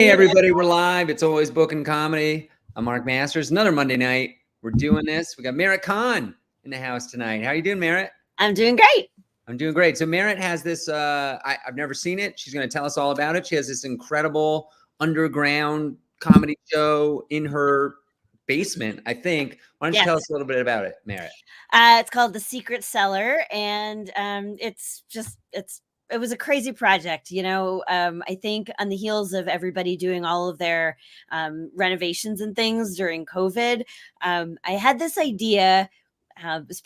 Hey everybody, we're live. It's Always Bookin Comedy. I'm Mark Masters. Another Monday night. We're doing this. We got Merit Kahn in the house tonight. How you doing, Merit? I'm doing great. I'm doing great. So Merit has this, I've never seen it. She's going to tell us all about it. She has this incredible underground comedy show in her basement, I think. Why don't you tell us a little bit about it, Merit? It's called The Secret Cellar, and it was a crazy project. I think on the heels of everybody doing all of their renovations and things during COVID, I had this idea. It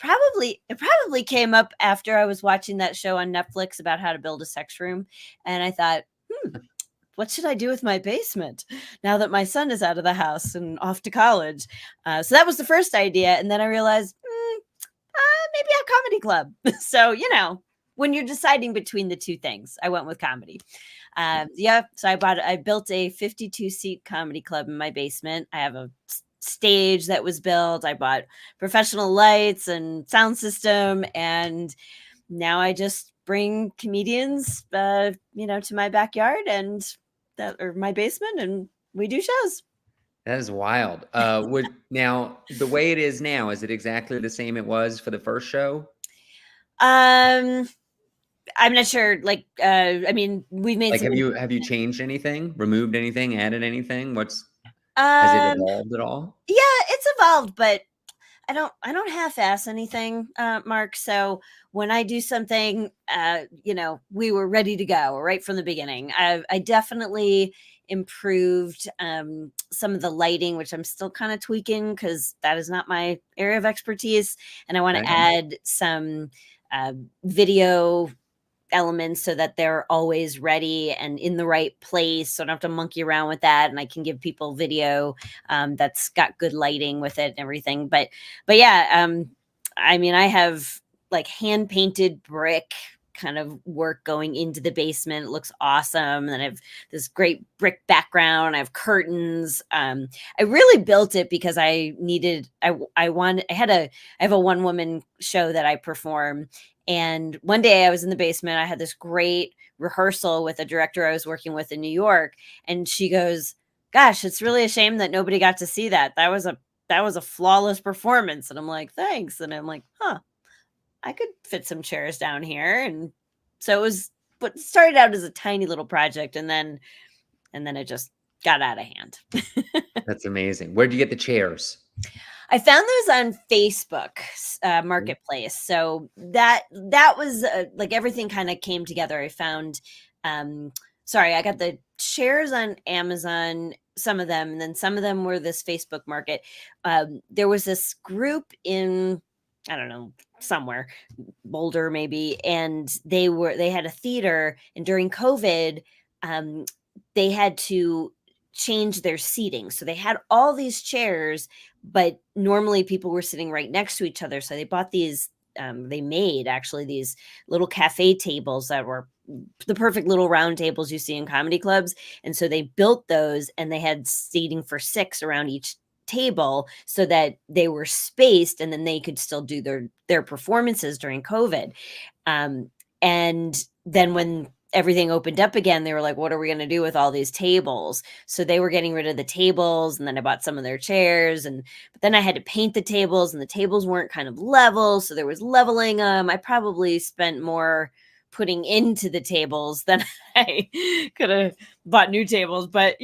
probably came up after I was watching that show on Netflix about how to build a sex room, and I thought, what should I do with my basement now that my son is out of the house and off to college? So that was the first idea, and then I realized maybe a comedy club. So when you're deciding between the two things, I went with comedy. So I built a 52-seat comedy club in my basement. I have a stage that was built. I bought professional lights and sound system, and now I just bring comedians, to my backyard or my basement, and we do shows. That is wild. Now the way it is now, is it exactly the same it was for the first show? I'm not sure. We've made have you changed anything, removed anything, added anything? Has it evolved at all? Yeah, it's evolved, but I don't half-ass anything, Mark. So when I do something, we were ready to go right from the beginning. I definitely improved some of the lighting, which I'm still kind of tweaking because that is not my area of expertise. And I want to add some video elements so that they're always ready and in the right place. So I don't have to monkey around with that. And I can give people video that's got good lighting with it and everything. But yeah, I have like hand painted brick kind of work going into the basement. It looks awesome. And I have this great brick background. I have curtains. I really built it because I have a one woman show that I perform. And one day I was in the basement. I had this great rehearsal with a director I was working with in New York. And she goes, "Gosh, it's really a shame that nobody got to see that. That was a flawless performance." And I'm like, "Thanks." And I'm like, I could fit some chairs down here. And so but started out as a tiny little project, and then it just got out of hand. That's amazing. Where'd you get the chairs? I found those on Facebook Marketplace. So that was like everything kind of came together. I found, I got the chairs on Amazon, some of them, and then some of them were this Facebook market. There was this group in, I don't know, somewhere, Boulder maybe, and they had a theater, and during COVID, they had to change their seating. So they had all these chairs, but normally people were sitting right next to each other. So they bought these, they made actually these little cafe tables that were the perfect little round tables you see in comedy clubs. And so they built those, and they had seating for 6 around each table so that they were spaced, and then they could still do their performances during COVID. And then when everything opened up again, they were like, what are we going to do with all these tables? So they were getting rid of the tables, and then I bought some of their chairs, but then I had to paint the tables, and the tables weren't kind of level. So there was leveling them. I probably spent more putting into the tables than I could have bought new tables, but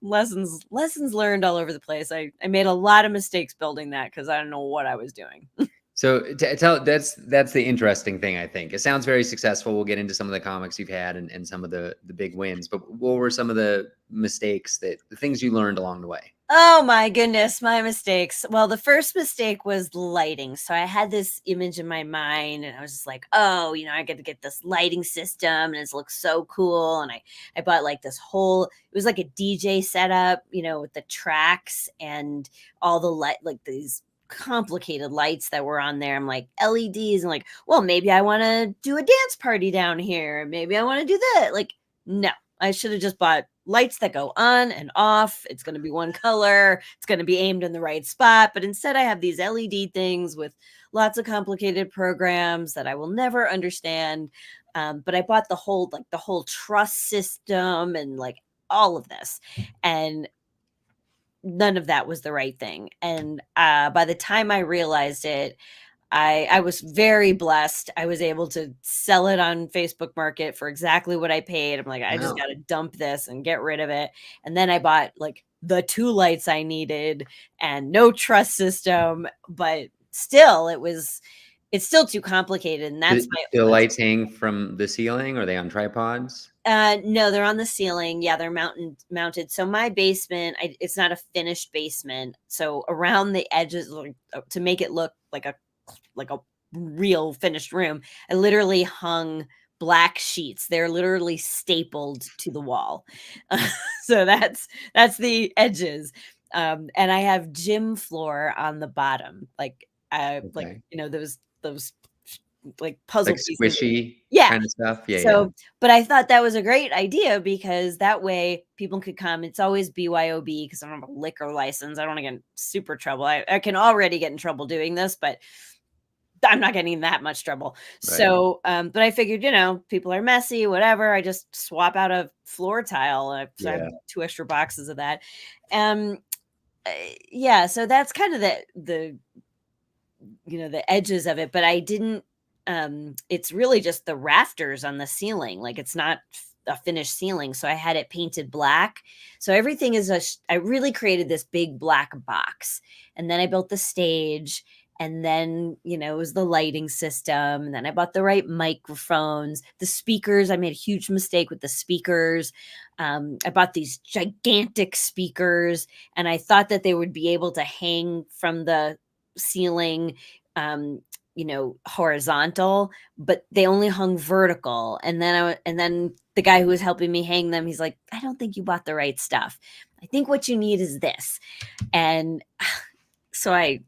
lessons learned all over the place. I made a lot of mistakes building that because I don't know what I was doing. So that's the interesting thing, I think. It sounds very successful. We'll get into some of the comics you've had and some of the big wins, but what were some of the mistakes, the things you learned along the way? Oh my goodness, my mistakes. Well, the first mistake was lighting. So I had this image in my mind, and I was just like, oh, I got to get this lighting system, and it looks so cool. And I bought like this whole, it was like a DJ setup, with the tracks and all the like these complicated lights that were on there. I'm like, LEDs, and like, well, maybe I want to do a dance party down here. Maybe I want to do that. Like, no, I should have just bought lights that go on and off. It's going to be one color. It's going to be aimed in the right spot. But instead I have these LED things with lots of complicated programs that I will never understand. But I bought the whole truss system and like all of this. And none of that was the right thing. And by the time I realized it, I was very blessed. I was able to sell it on Facebook Market for exactly what I paid. I'm like, I just Wow. got to dump this and get rid of it. And then I bought like the 2 lights I needed and no truss system, but still it's still too complicated. And that's Do my the only. lights hang from the ceiling? Are they on tripods? No, they're on the ceiling. Yeah, they're mounted. So my basement, it's not a finished basement. So around the edges, like, to make it look like a real finished room, I literally hung black sheets. They're literally stapled to the wall. So that's the edges. And I have gym floor on the bottom, like Okay. those like puzzle Like pieces. squishy Yeah. kind of stuff? Yeah, yeah. So, but I thought that was a great idea because that way people could come. It's always BYOB because I don't have a liquor license. I don't want to get in super trouble. I can already get in trouble doing this, but I'm not getting in that much trouble. Right. So, but I figured, people are messy, whatever. I just swap out a floor tile. So I have Yeah. 2 extra boxes of that. Um, yeah. So that's kind of the edges of it, but I didn't. It's really just the rafters on the ceiling. Like it's not a finished ceiling, so I had it painted black. So everything is I really created this big black box, and then I built the stage. And then, it was the lighting system. And then I bought the right microphones, the speakers. I made a huge mistake with the speakers. I bought these gigantic speakers, and I thought that they would be able to hang from the ceiling, horizontal, but they only hung vertical. And then the guy who was helping me hang them, he's like, I don't think you bought the right stuff. I think what you need is this. And so I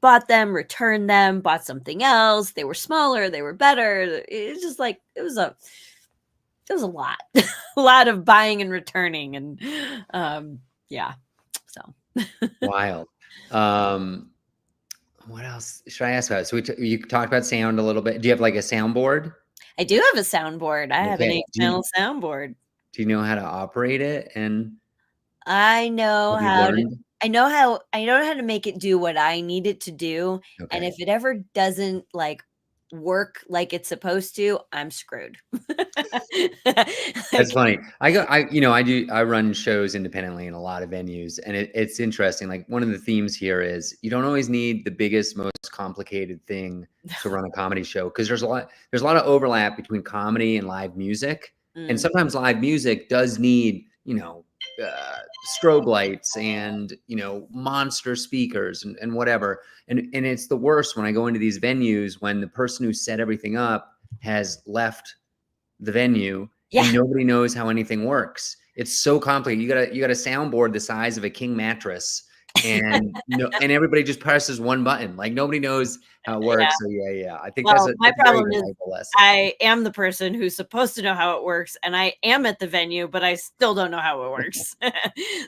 bought them, returned them, bought something else. They were smaller, they were better. It's just like it was a lot, a lot of buying and returning, and yeah. So Wild. What else should I ask about? So you talked about sound a little bit. Do you have like a soundboard? I do have a soundboard. I have an Okay. 8-channel soundboard. Do you know how to operate it? And I know have you how to learned? I know how to make it do what I need it to do, and Okay. if it ever doesn't, like, work like it's supposed to, I'm screwed. That's Like, funny. I run shows independently in a lot of venues, and it's interesting. Like one of the themes here is you don't always need the biggest, most complicated thing to run a comedy show because there's a lot of overlap between comedy and live music, and mm, sometimes live music does need strobe lights and monster speakers and whatever, and it's the worst when I go into these venues when the person who set everything up has left the venue and yeah. nobody knows how anything works. It's so complicated. You got a soundboard the size of a king mattress, and everybody just presses one button. Like nobody knows how it Yeah. works. So yeah. I think Well, my that's a very problem is valuable lesson. I am the person who's supposed to know how it works, and I am at the venue, but I still don't know how it works.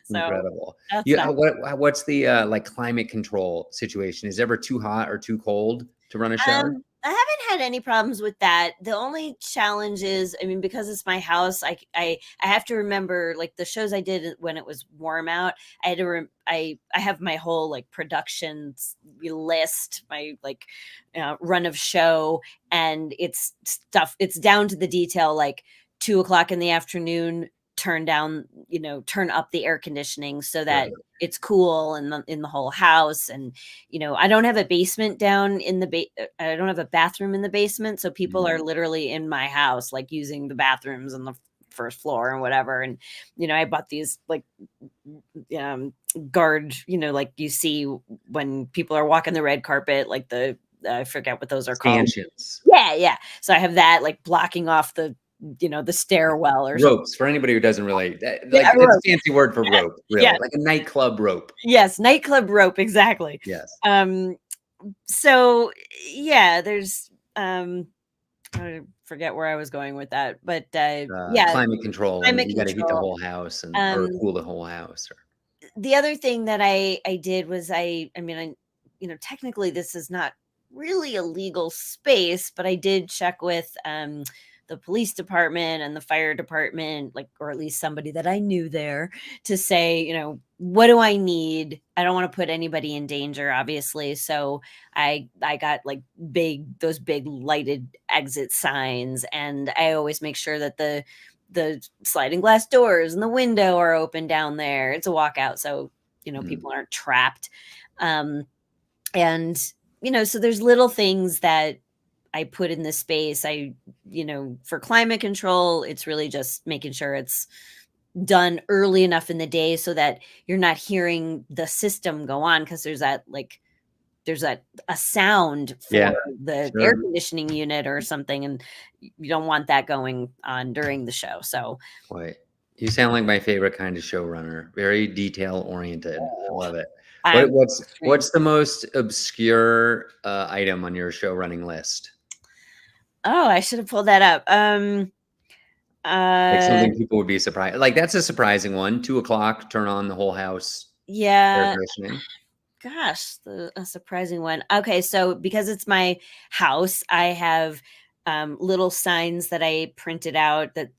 So Incredible. that's Yeah. that. What's the like climate control situation? Is it ever too hot or too cold to run a show? I haven't had any problems with that. The only challenge is, I mean, because it's my house, I have to remember like the shows I did when it was warm out. I had to I have my whole like production list, my like run of show, and it's stuff. It's down to the detail. Like 2 o'clock in the afternoon, turn up the air conditioning so that Right. it's cool in the whole house. And I don't have a basement down in the I don't have a bathroom in the basement, so people Mhm. are literally in my house like using the bathrooms on the first floor and whatever. And I bought these like guard, like you see when people are walking the red carpet, like I forget what those are called. Stanchions. Yeah. So I have that like blocking off the stairwell or something. Ropes for anybody who doesn't relate. Yeah, Like it's a rope. fancy word for Yeah. rope, Yeah. really, like a nightclub rope. Yes, nightclub rope, exactly. Yes. So yeah, there's I forget where I was going with that, but yeah, Climate control, and climate you got to heat the control. whole house or Um, cool the whole house. the other thing that I did was I mean, technically this is not really a legal space, but I did check with the police department and the fire department, like, or at least somebody that I knew there, to say, what do I need? I don't want to put anybody in danger, obviously. So I got like those big lighted exit signs, and I always make sure that the sliding glass doors and the window are open down there. It's a walkout, so people aren't trapped. And so there's little things that I put in this space. For climate control, it's really just making sure it's done early enough in the day so that you're not hearing the system go on, because there's a sound for the air conditioning unit or something, and you don't want that going on during the show. So Boy, you sound like my favorite kind of showrunner. Very detail oriented. I love it. What's the most obscure item on your show running list? Oh, I should have pulled that up. Like something people would be surprised. Like, that's a surprising one. 2:00, turn on the whole house. Yeah. Air conditioning. Gosh, a surprising one. Okay, so because it's my house, I have little signs that I printed out that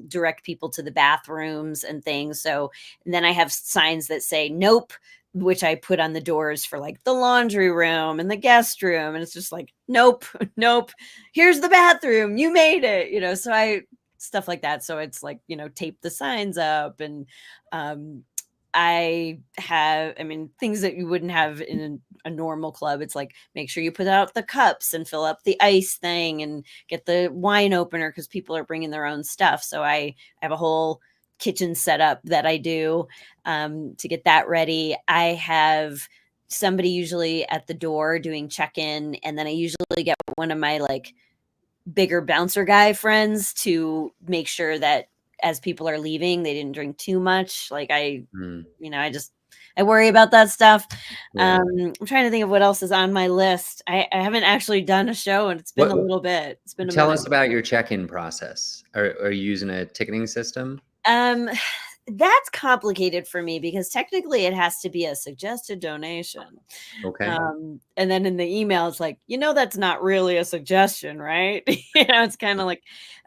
direct people to the bathrooms and things. So, and then I have signs that say "Nope," which I put on the doors for like the laundry room and the guest room, and it's just like "Nope, nope. Here's the bathroom. You made it." So stuff like that. So it's like tape the signs up, and I mean, things that you wouldn't have in a normal club. It's like, make sure you put out the cups and fill up the ice thing and get the wine opener, because people are bringing their own stuff. So I have a whole kitchen setup that I do to get that ready. I have somebody usually at the door doing check-in, and then I usually get one of my like bigger bouncer guy friends to make sure that as people are leaving, they didn't drink too much. Like I worry about that stuff. Yeah. I'm trying to think of what else is on my list. I haven't actually done a show, and it's been a little bit. It's been a Tell minute. us about your check-in process. Are you using a ticketing system? That's complicated for me, because technically it has to be a suggested donation. Okay. And then in the email, it's like, that's not really a suggestion, right? It's kind of like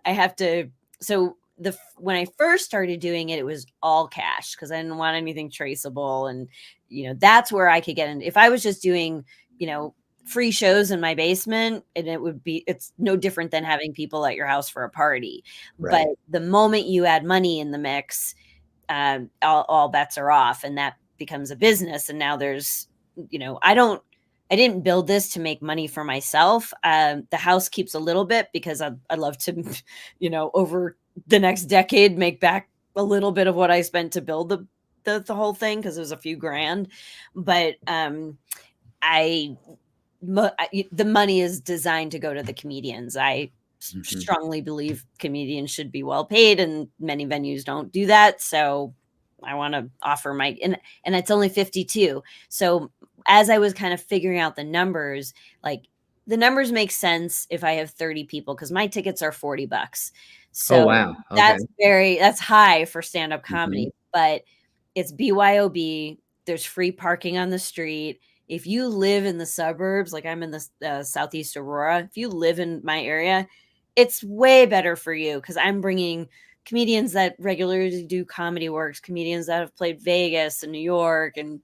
I have to. So when I first started doing it, it was all cash, because I didn't want anything traceable, and that's where I could get in. If I was just doing free shows in my basement, and it's no different than having people at your house for a party. Right. But the moment you add money in the mix, all bets are off, and that becomes a business. And now there's I didn't build this to make money for myself. The house keeps a little bit, because I love to over the next decade make back a little bit of what I spent to build the whole thing, because it was a few grand. But the money is designed to go to the comedians. I strongly believe comedians should be well paid, and many venues don't do that. So I want to offer and it's only 52. So as I was kind of figuring out the numbers, like the numbers make sense if I have 30 people, because my tickets are $40. So wow. Okay. that's high for stand-up comedy, but it's BYOB. There's free parking on the street. If you live in the suburbs, like I'm in the Southeast Aurora, if you live in my area, it's way better for you, because I'm bringing comedians that regularly do comedy works, comedians that have played Vegas and New York, and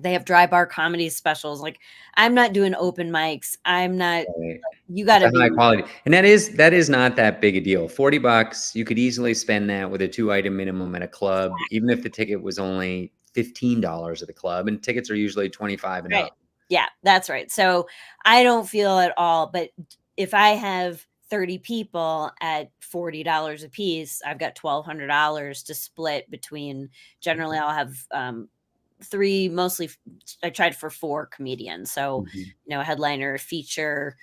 they have dry bar comedy specials. Like, I'm not doing open mics. I'm not. Right. You got to be high quality, and that is not that big a deal. $40, you could easily spend that with a 2-item minimum at a club, even if the ticket was only $15 at the club, and tickets are usually 25 and up. Yeah, that's right. So I don't feel at all, but if I have 30 people at $40 a piece, I've got $1,200 to split between. Generally, I'll have 3, mostly I tried for 4 comedians. So, a headliner, a feature,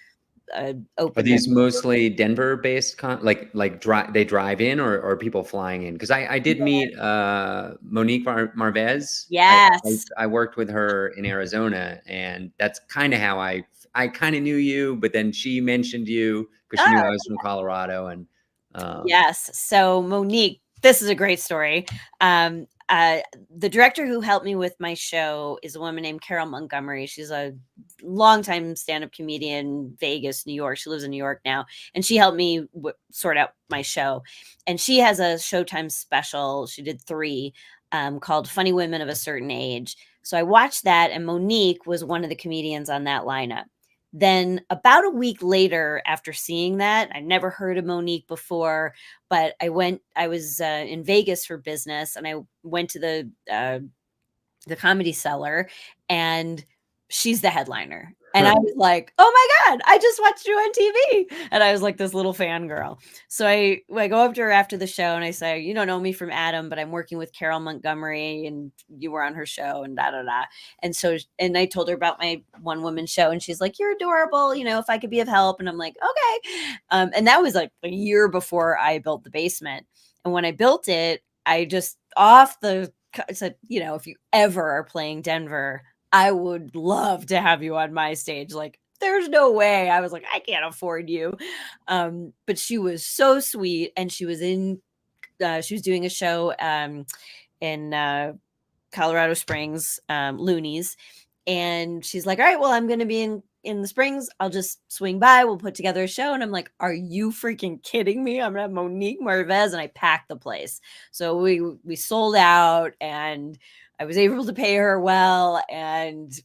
open. Are these mostly Denver-based they drive in, or are people flying in? Because I did meet Monique Marvez. Yes. I worked with her in Arizona, and that's kind of how I kind of knew you, but then she mentioned you because she knew I was from Colorado. And yes. So Monique, this is a great story. the director who helped me with my show is a woman named Carol Montgomery. She's a longtime stand-up comedian, Vegas, New York. She lives in New York now, and she helped me sort out my show. And she has a Showtime special. She did 3 called "Funny Women of a Certain Age." So I watched that, and Monique was one of the comedians on that lineup. Then about a week later, after seeing that, I never heard of Monique before, but I was in Vegas for business, and I went to the Comedy Cellar, and she's the headliner. And I was like, "Oh my God, I just watched you on TV." And I was like this little fangirl. So I go up to her after the show and I say, "You don't know me from Adam, but I'm working with Carol Montgomery and you were on her show and da da da." And so, and I told her about my one woman show and she's like, "You're adorable. You know, if I could be of help." And I'm like, "Okay." And that was like a year before I built the basement. And when I built it, I just said, you know, "If you ever are playing Denver, I would love to have you on my stage." Like, there's no way. I was like, "I can't afford you." But she was so sweet. And she was doing a show in Colorado Springs, Loonies. And she's like, "All right, well, I'm going to be in the Springs. I'll just swing by. We'll put together a show." And I'm like, "Are you freaking kidding me? I'm going to have Monique Marvez." And I packed the place. So we sold out and I was able to pay her well. And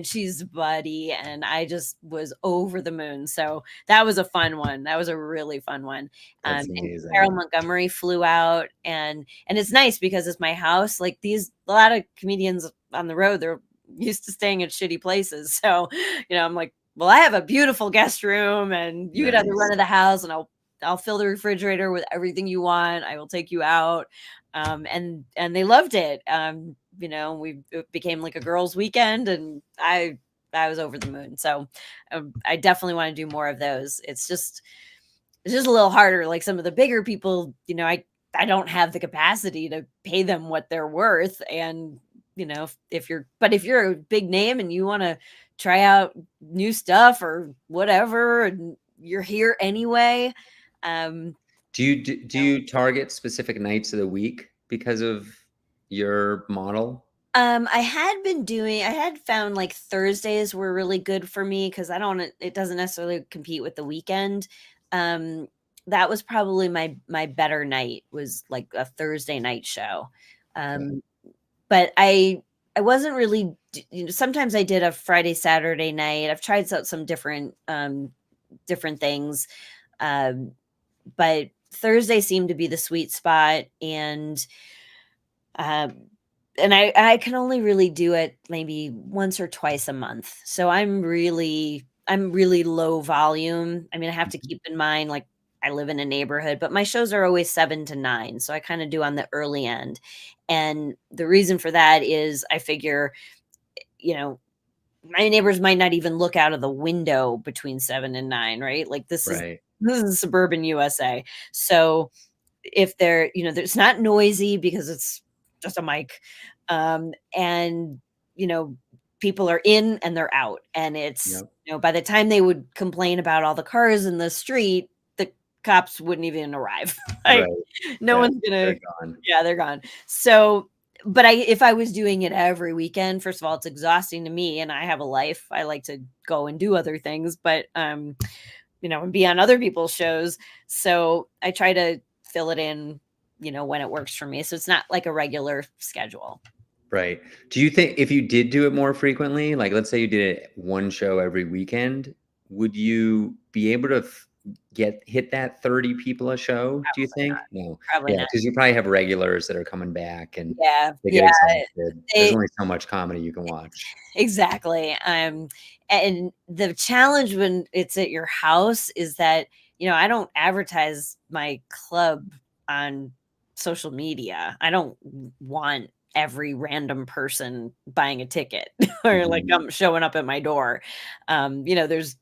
she's a buddy, and I just was over the moon. So that was a fun one. That was a really fun one. That's And amazing. Carol Montgomery flew out, and it's nice because it's my house. Like a lot of comedians on the road, they're used to staying at shitty places. So, you know, I'm like, "Well, I have a beautiful guest room, and you could have the run of the house, and I'll fill the refrigerator with everything you want. I will take you out." And they loved it. You know, it became like a girls' weekend, and I was over the moon. So I definitely want to do more of those. It's just a little harder. Like some of the bigger people, you know, I don't have the capacity to pay them what they're worth. And you know, if you're a big name and you want to try out new stuff or whatever, and you're here anyway. Do you target specific nights of the week because of your model? I had found like Thursdays were really good for me because it doesn't necessarily compete with the weekend. Um, that was probably my better night, was like a Thursday night show. Um, but I wasn't really, you know, sometimes I did a Friday, Saturday night. I've tried out some different things. Um, but Thursday seemed to be the sweet spot. Um, and I can only really do it maybe once or twice a month. So I'm really low volume. I mean, I have to keep in mind, like, I live in a neighborhood, but my shows are always 7 to 9. So I kind of do on the early end. And the reason for that is I figure, you know, my neighbors might not even look out of the window between 7 and 9, right? Like Right. this is suburban USA. So if they're, you know, it's not noisy because it's just a mic. And, you know, people are in and they're out. And it's, Yep. you know, by the time they would complain about all the cars in the street, the cops wouldn't even arrive. Like, Right. no Yeah, one's they're gonna, gone. yeah, they're gone. So, but if I was doing it every weekend, first of all, it's exhausting to me and I have a life. I like to go and do other things, but, you know, and be on other people's shows. So I try to fill it in, you know, when it works for me. So it's not like a regular schedule. Right. Do you think if you did do it more frequently, like let's say you did it one show every weekend, would you be able to hit that 30 people a show, do you think? No. Probably Yeah, not. because you probably have regulars that are coming back and Yeah. they get Yeah. exhausted. There's They, only so much comedy you can watch. exactly. And the challenge when it's at your house is that, you know, I don't advertise my club on social media. I don't want every random person buying a ticket or like Mhm. showing up at my door. You know, there's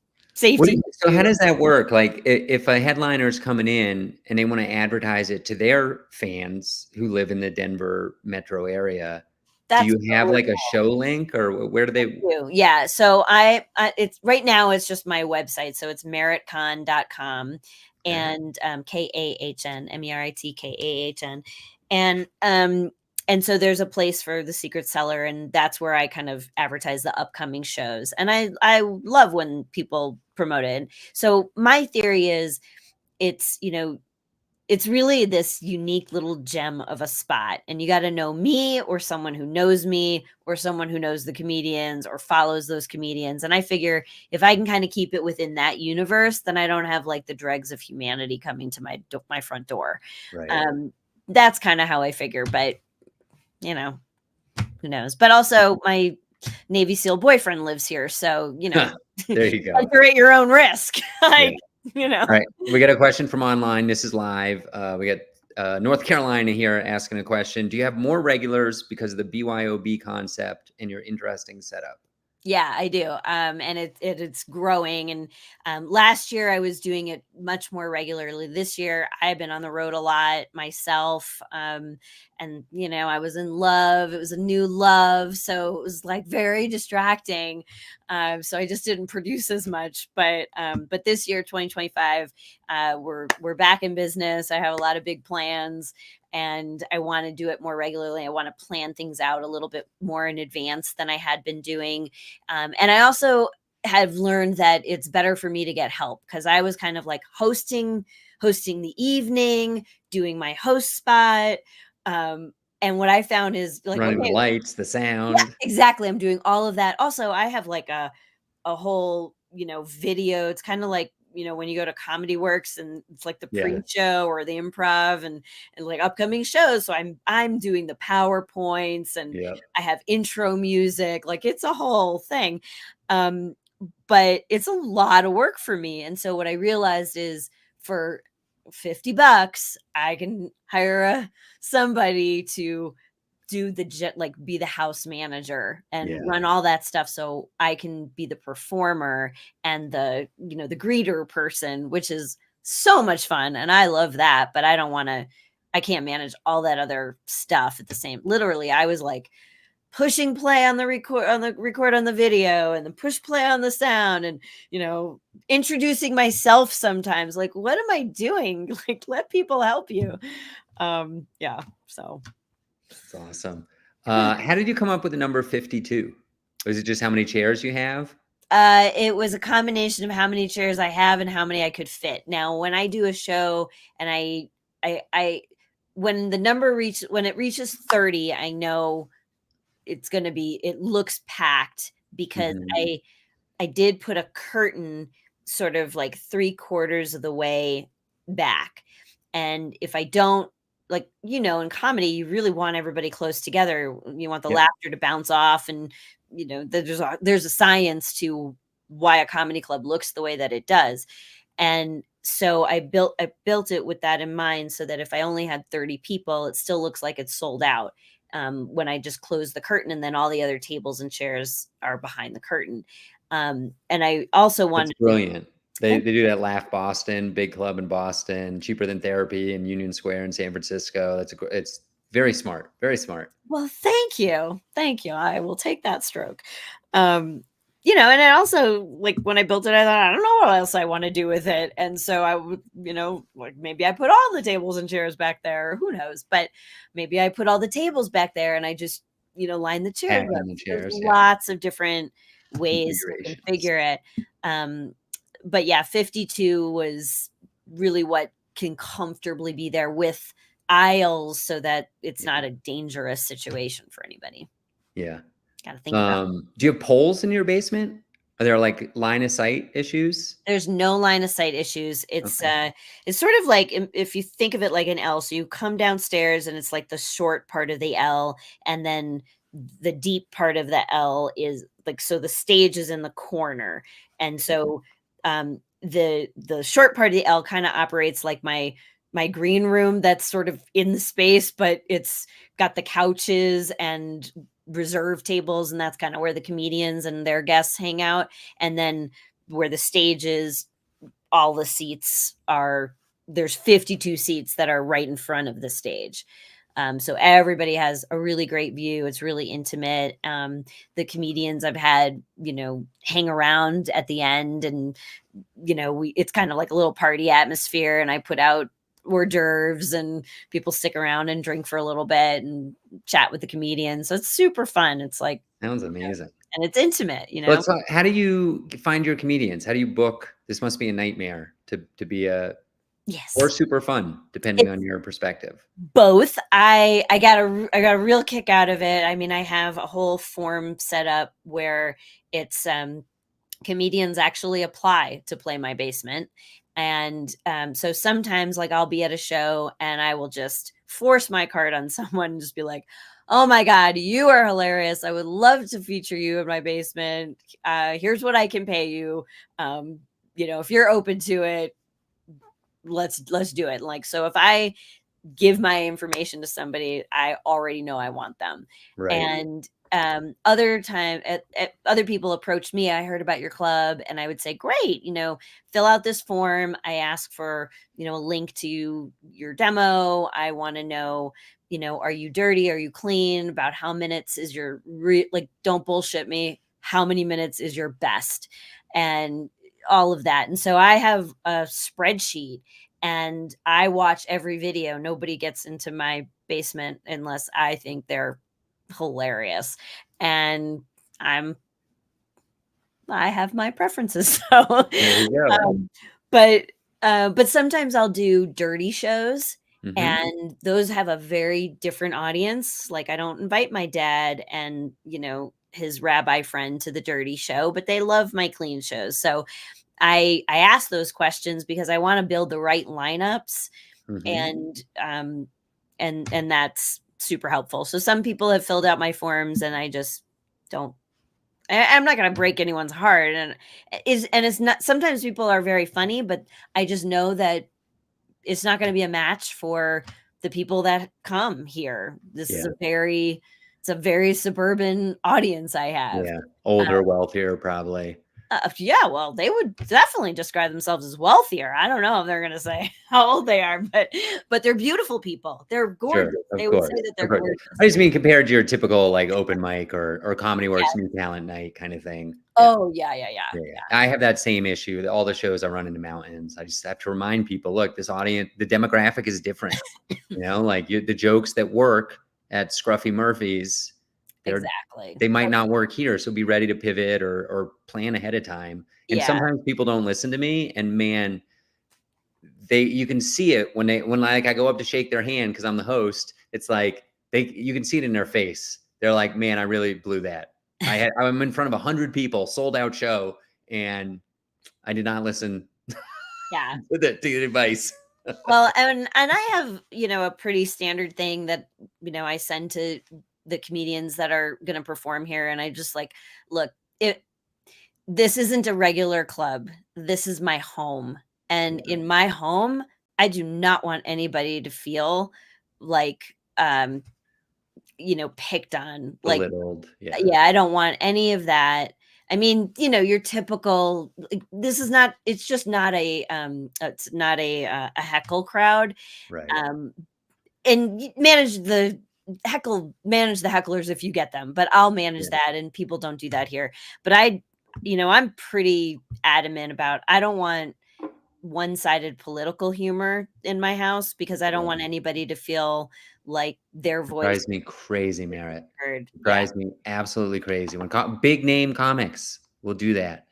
What do safety you So how issues. does that work? Like, if a headliner's coming in and they wanna advertise it to their fans who live in the Denver metro area, do That's you have, like, a show link, or where do they? yeah. So it's right now it's just my website. So it's meritkahn.com Okay. and KAHN, MERITKAHN. And so there's a place for the secret cellar, and that's where I kind of advertise the upcoming shows. And I love when people promote it. So my theory is it's, it's really this unique little gem of a spot. And you got to know me, or someone who knows me, or someone who knows the comedians or follows those comedians. And I figure if I can kind of keep it within that universe, then I don't have like the dregs of humanity coming to my front door. Right. That's kind of how I figure. But who knows? But also my Navy SEAL boyfriend lives here. So, there you go. You're at your own risk. Like, All right. We got a question from online. This is live. We got North Carolina here asking a question. Do you have more regulars because of the BYOB concept and your interesting setup? Yeah, I do. And it's growing. And last year I was doing it much more regularly. This year I've been on the road a lot myself. And I was in love. It was a new love, so it was like very distracting. So I just didn't produce as much. But this year, 2025, we're back in business. I have a lot of big plans, and I want to do it more regularly. I want to plan things out a little bit more in advance than I had been doing. And I also have learned that it's better for me to get help, because I was kind of like hosting the evening, doing my host spot. And what I found is like running the lights, the sound. Yeah, exactly. I'm doing all of that. Also, I have like a whole, video. It's kind of like, when you go to Comedy Works and it's like the pre-show or the improv and like upcoming shows. So I'm doing the PowerPoints, and I have intro music. Like, it's a whole thing. But it's a lot of work for me. And so what I realized is, for $50, I can hire somebody to do be the house manager and run all that stuff, so I can be the performer and the greeter person, which is so much fun, and I love that. But I can't manage all that other stuff at the same. Literally, I was like pushing play on the record on the video, and then push play on the sound, and introducing myself sometimes. Like, what am I doing? Like, let people help you. So that's awesome. How did you come up with the number 52? Was it just how many chairs you have? It was a combination of how many chairs I have and how many I could fit. Now, when I do a show and when it reaches 30, I know it looks packed, because I did put a curtain sort of like 3/4 of the way back. And if I don't, like, in comedy, you really want everybody close together. You want the laughter to bounce off, and there's a science to why a comedy club looks the way that it does. And so I built it with that in mind, so that if I only had 30 people, it still looks like it's sold out. When I just close the curtain, and then all the other tables and chairs are behind the curtain. And I also wanted— That's brilliant. They do that. Laugh Boston, big club in Boston, Cheaper Than Therapy in Union Square in San Francisco. It's very smart. Very smart. Well, thank you. I will take that stroke. And I also, like, when I built it, I thought, I don't know what else I want to do with it. And so I would, like, maybe I put all the tables and chairs back there, or who knows, but maybe I put all the tables back there and I just, line the chairs up. There's lots of different ways to configure it. But yeah, 52 was really what can comfortably be there with aisles, so that it's not a dangerous situation for anybody. Yeah. Gotta think about it. Do you have poles in your basement? Are there like line of sight issues? There's no line of sight issues. It's sort of like, if you think of it like an L. So you come downstairs, and it's like the short part of the L, and then the deep part of the L is like, so the stage is in the corner. And so the short part of the L kind of operates like my green room, that's sort of in the space, but it's got the couches and reserve tables, and that's kind of where the comedians and their guests hang out. And then where the stage is, all the seats there's 52 seats that are right in front of the stage. So everybody has a really great view. It's really intimate. The comedians I've had, hang around at the end, and it's kind of like a little party atmosphere. And I put out hors d'oeuvres, and people stick around and drink for a little bit and chat with the comedians. So it's super fun. It's like, Sounds amazing. and it's intimate, you know? Let's talk, how do you find your comedians? How do you book? This must be a nightmare to be or Yes. super fun, depending on your perspective. Both. I got a real kick out of it. I mean, I have a whole form set up where it's comedians actually apply to play my basement. And so sometimes, like, I'll be at a show and I will just force my card on someone and just be like, oh my God, you are hilarious. I would love to feature you in my basement. Here's what I can pay you. If you're open to it, let's do it. Like, so if I give my information to somebody, I already know I want them. Right. And other people approached me. I heard about your club, and I would say, great, fill out this form. I ask for, a link to your demo. I want to know, are you dirty? Are you clean? About how minutes is your don't bullshit me. How many minutes is your best? And all of that. And so I have a spreadsheet and I watch every video. Nobody gets into my basement unless I think they're hilarious. And I have my preferences. So, There you go. but sometimes I'll do dirty shows, Mhm. and those have a very different audience. Like, I don't invite my dad and, his rabbi friend to the dirty show, but they love my clean shows. So I ask those questions because I want to build the right lineups, Mhm. and that's super helpful. So some people have filled out my forms, and I just don't. I'm not going to break anyone's heart, and it's not. Sometimes people are very funny, but I just know that it's not going to be a match for the people that come here. This is Yeah. it's a very suburban audience I have. Yeah. Older, wealthier, probably. Yeah, well, they would definitely describe themselves as wealthier. I don't know if they're going to say how old they are, but they're beautiful people. They're gorgeous. Sure, of They would course, say that they're of course. gorgeous. I just mean compared to your typical, like, open mic or Comedy Works Yeah. New Talent Night kind of thing. Yeah. Oh, yeah. Yeah. I have that same issue. All the shows I run in the mountains, I just have to remind people, look, this audience, the demographic is different. Like the jokes that work at Scruffy Murphy's, Exactly. they might not work here. So be ready to pivot or plan ahead of time. And Yeah. sometimes people don't listen to me, and man, you can see it when like I go up to shake their hand because I'm the host. It's like you can see it in their face. They're like, man, I really blew that. I'm in front of 100 people, sold out show, and I did not listen Yeah. to the advice. Well, and I have, a pretty standard thing that, I send to the comedians that are going to perform here. And I just like, look, this isn't a regular club. This is my home. And in my home, I do not want anybody to feel like, picked on. Like, Belittled. Yeah. yeah, I don't want any of that. I mean, your typical, it's just not it's not a heckle crowd. Right. And manage the hecklers if you get them, but I'll manage that. And people don't do that here. But I'm pretty adamant about, I don't want one-sided political humor in my house, because I don't want anybody to feel like their voice Drives me crazy, Merit. heard. Drives me absolutely crazy when big name comics will do that.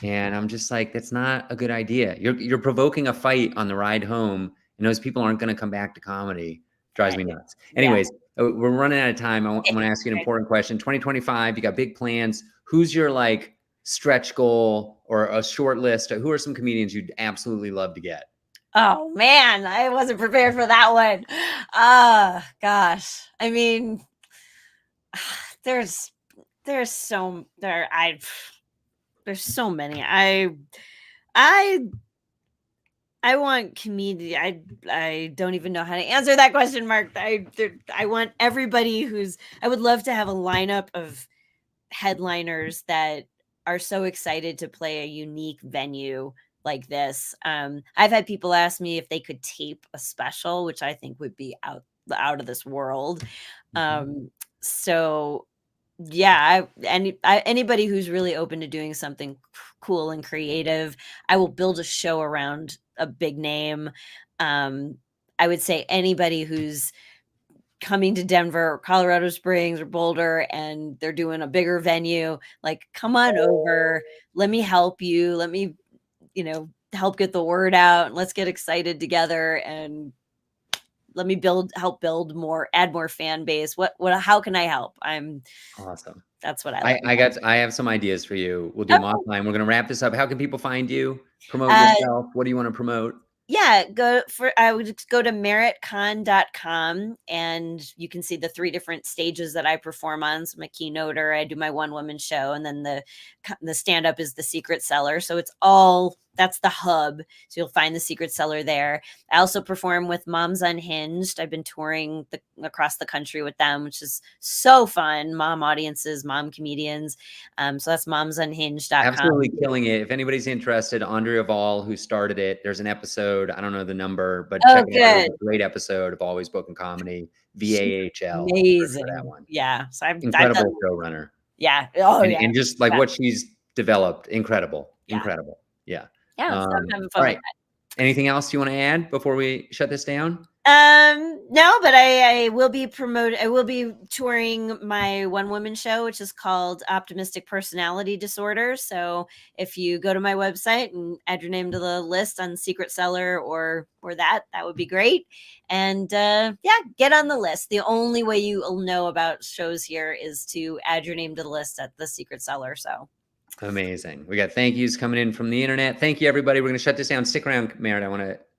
And I'm just like, that's not a good idea. You're provoking a fight on the ride home, and those people aren't going to come back to comedy. Drives me nuts. Anyways, we're running out of time. I want to ask you an important question. 2025, you got big plans. Who's your like stretch goal or a short list? Who are some comedians you'd absolutely love to get? Oh man, I wasn't prepared for that one. Gosh. I mean, there's so many. I want community. I don't even know how to answer that question, Mark. I want everybody I would love to have a lineup of headliners that are so excited to play a unique venue like this. I've had people ask me if they could tape a special, which I think would be out of this world. So yeah, anybody who's really open to doing something cool and creative, I will build a show around a big name. I would say anybody who's coming to Denver or Colorado Springs or Boulder and they're doing a bigger venue, like, come on over. Let me help you. Let me, help get the word out. Let's get excited together and let me help build more, add more fan base. How can I help? Awesome. That's what I I have some ideas for you. We'll do them offline. We're going to wrap this up. How can people find you? Promote Uh, yourself. What do you want to promote? Yeah, I would just go to meritkahn.com and you can see the 3 different stages that I perform on. So I'm a keynoter, I do my one woman show, and then the stand up is the secret seller. So that's the hub. So you'll find the secret seller there. I also perform with Moms Unhinged. I've been touring across the country with them, which is so fun. Mom audiences, mom comedians. So that's momsunhinged.com. Absolutely killing it. If anybody's interested, Andrea Vall, who started it, there's an episode. I don't know the number, but check it out. It's a great episode of Always Bookin Comedy, VAHL. Amazing. For that one. Yeah. So I've Incredible done, showrunner. yeah. Oh, yeah. And just like what she's developed, incredible. Yeah. Incredible. Yeah. Yeah. So I'm having fun all with right. Anything else you want to add before we shut this down? No, but I will be touring my one woman show, which is called Optimistic Personality Disorder. So if you go to my website and add your name to the list on Secret Seller or that would be great. And get on the list. The only way you'll know about shows here is to add your name to the list at the Secret Seller. So amazing. We got thank yous coming in from the internet. Thank you, everybody. We're going to shut this down. Stick around, Merit. I want to